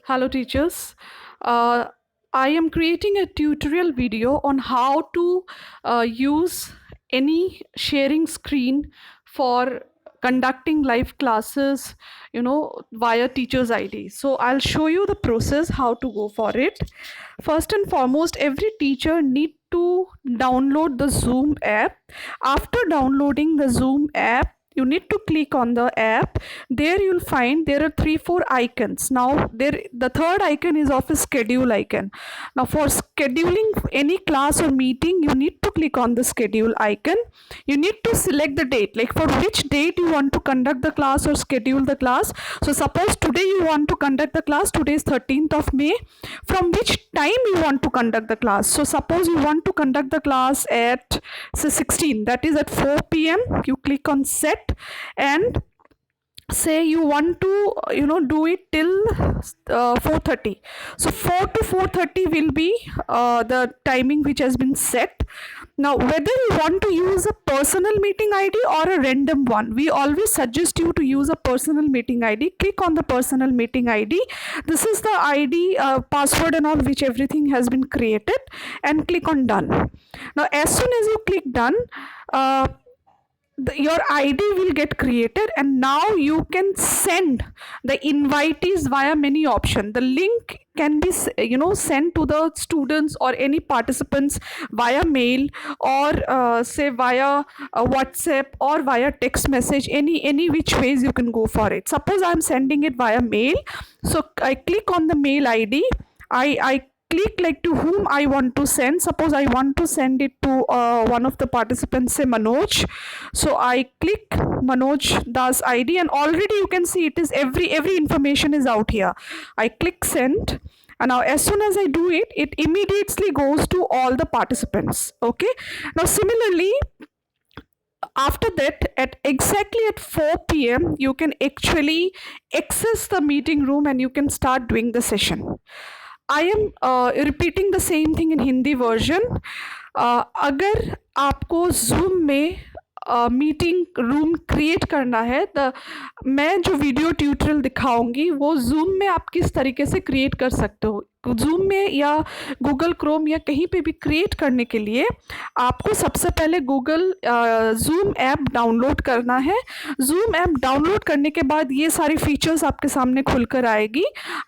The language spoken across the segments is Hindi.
Hello teachers. Uh, I am creating a tutorial video on how to use any sharing screen for conducting live classes, via teachers ID. So I'll show you the process how to go for it. First and foremost, every teacher need to download the Zoom app. After downloading the Zoom app, you need to click on the app. There you'll find there are 3 4 icons. Now there the third icon is of a schedule icon. Now for scheduling any class or meeting, you need to click on the schedule icon. You need to select the date, like for which date you want to conduct the class or schedule the class. So suppose today you want to conduct the class, today is 13th of May. From which time you want to conduct the class? So suppose you want to conduct the class at say 16, that is at 4 p.m. You click on set and say you want to do it till 4:30. So 4 to 4:30 will be the timing which has been set. Now whether you want to use a personal meeting ID or a random one, we always suggest you to use a personal meeting ID. Click on the personal meeting ID. This is the ID, password and all, which everything has been created, and click on done. Now as soon as you click done, your ID will get created, and now you can send the invitees via many options. The link can be sent to the students or any participants via mail, or say via WhatsApp or via text message. Any which ways you can go for it. Suppose I'm sending it via mail, so I click on the mail ID. I click like to whom I want to send. Suppose I want to send it to one of the participants, say Manoj. So I click Manoj Das ID, and already you can see it is every information is out here. I click send, and now as soon as I do it, it immediately goes to all the participants. Okay. Now similarly, after that, at exactly at 4 p.m. you can actually access the meeting room and you can start doing the session. I am repeating the same thing in Hindi version. अगर आपको Zoom में मीटिंग रूम क्रिएट करना है, तो मैं जो वीडियो ट्यूटोरियल दिखाऊंगी वो जूम में आप किस तरीके से क्रिएट कर सकते हो. जूम में या गूगल क्रोम या कहीं पे भी क्रिएट करने के लिए आपको सबसे पहले गूगल जूम ऐप डाउनलोड करना है. जूम ऐप डाउनलोड करने के बाद ये सारी फीचर्स आपके सामने खुलकर आएगी.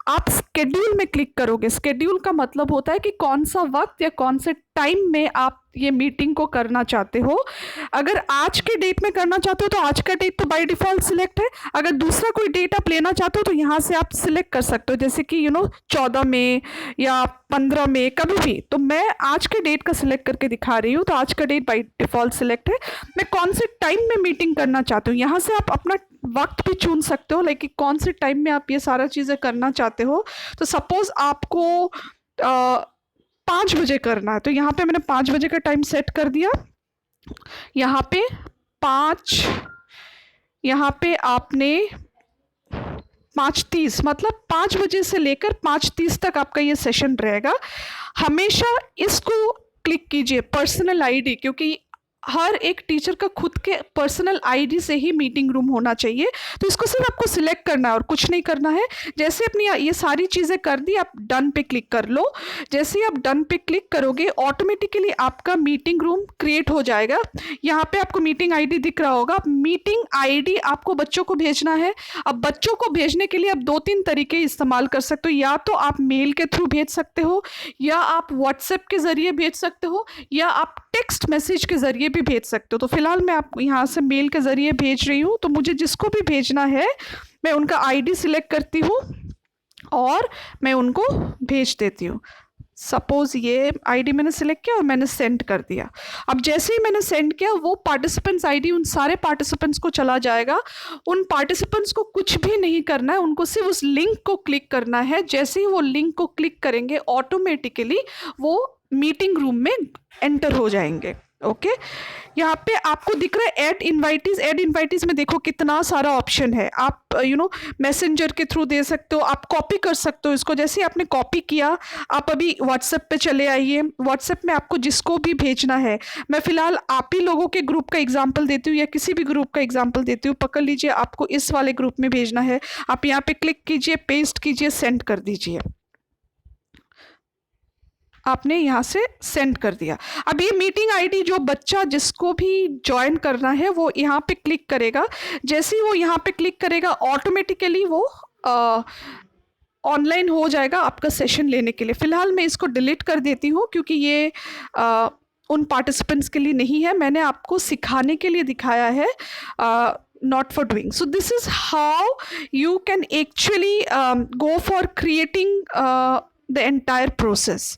आप स्केड्यूल में क्लिक करोगे. स्केड्यूल का मतलब होता है कि कौन सा वक्त या कौन से टाइम में आप ये मीटिंग को करना चाहते हो. अगर आज के डेट में करना चाहते हो तो आज का डेट तो बाय डिफॉल्ट सिलेक्ट है. अगर दूसरा कोई डेट आप लेना चाहते हो तो यहाँ से आप सिलेक्ट कर सकते हो, जैसे कि 14 में या 15 में, कभी भी. तो मैं आज के डेट का सिलेक्ट करके दिखा रही हूँ. तो आज का डेट बाय डिफॉल्ट सिलेक्ट है. मैं कौन से टाइम में मीटिंग करना चाहती हूँ, यहाँ से आप अपना वक्त भी चुन सकते हो, लाइक कौन से टाइम में आप ये सारा चीज़ें करना चाहते हो. तो सपोज आपको 5 बजे करना है, तो यहाँ पे मैंने 5 बजे का टाइम सेट कर दिया. यहाँ पे 5, यहाँ पे आपने 5:30, मतलब 5 बजे से लेकर 5:30 तक आपका ये सेशन रहेगा. हमेशा इसको क्लिक कीजिए पर्सनल आईडी, क्योंकि हर एक टीचर का खुद के पर्सनल आईडी से ही मीटिंग रूम होना चाहिए. तो इसको सिर्फ आपको सिलेक्ट करना है और कुछ नहीं करना है. जैसे अपनी ये सारी चीज़ें कर दी, आप डन पे क्लिक कर लो. जैसे ही आप डन पे क्लिक करोगे, ऑटोमेटिकली आपका मीटिंग रूम क्रिएट हो जाएगा. यहाँ पे आपको मीटिंग आईडी दिख रहा होगा. मीटिंग आईडी आपको बच्चों को भेजना है. अब बच्चों को भेजने के लिए आप 2-3 तरीके इस्तेमाल कर सकते हो. या तो आप मेल के थ्रू भेज सकते हो, या आप व्हाट्सएप के ज़रिए भेज सकते हो, या आप टेक्स्ट मैसेज के ज़रिए भी भेज सकते हो. तो फिलहाल मैं आप यहाँ से मेल के ज़रिए भेज रही हूँ. तो मुझे जिसको भी भेजना है मैं उनका आईडी सिलेक्ट करती हूँ और मैं उनको भेज देती हूँ. सपोज़ ये आईडी मैंने सिलेक्ट किया और मैंने सेंड कर दिया. अब जैसे ही मैंने सेंड किया, वो पार्टिसिपेंट्स आईडी उन सारे पार्टिसिपेंट्स को चला जाएगा. उन पार्टिसिपेंट्स को कुछ भी नहीं करना है, उनको सिर्फ उस लिंक को क्लिक करना है. जैसे ही वो लिंक को क्लिक करेंगे, ऑटोमेटिकली वो मीटिंग रूम में एंटर हो जाएंगे. ओके यहाँ पे आपको दिख रहा है ऐड इनवाइटीज में देखो कितना सारा ऑप्शन है। आप मैसेंजर के थ्रू दे सकते हो, आप कॉपी कर सकते हो इसको। जैसे ही आपने कॉपी किया, आप अभी व्हाट्सएप पे चले आइए। व्हाट्सएप में आपको जिसको भी भेजना है, मैं फिलहाल आप ही लोगों के ग्रुप का एग्जाम्पल देती हूँ या किसी भी ग्रुप का एग्जाम्पल देती हूँ। पकड़ लीजिए, आपको इस वाले ग्रुप में भेजना है, आप यहाँ पे क्लिक कीजिए, पेस्ट कीजिए, सेंड कर दीजिए। आपने यहाँ से सेंड कर दिया। अब ये मीटिंग आईडी जो बच्चा जिसको भी ज्वाइन करना है वो यहाँ पे क्लिक करेगा। जैसे ही वो यहाँ पे क्लिक करेगा, ऑटोमेटिकली वो ऑनलाइन हो जाएगा आपका सेशन लेने के लिए। फ़िलहाल मैं इसको डिलीट कर देती हूँ क्योंकि ये उन पार्टिसिपेंट्स के लिए नहीं है, मैंने आपको सिखाने के लिए दिखाया है, not for doing. So this is how you can actually go for creating the entire process.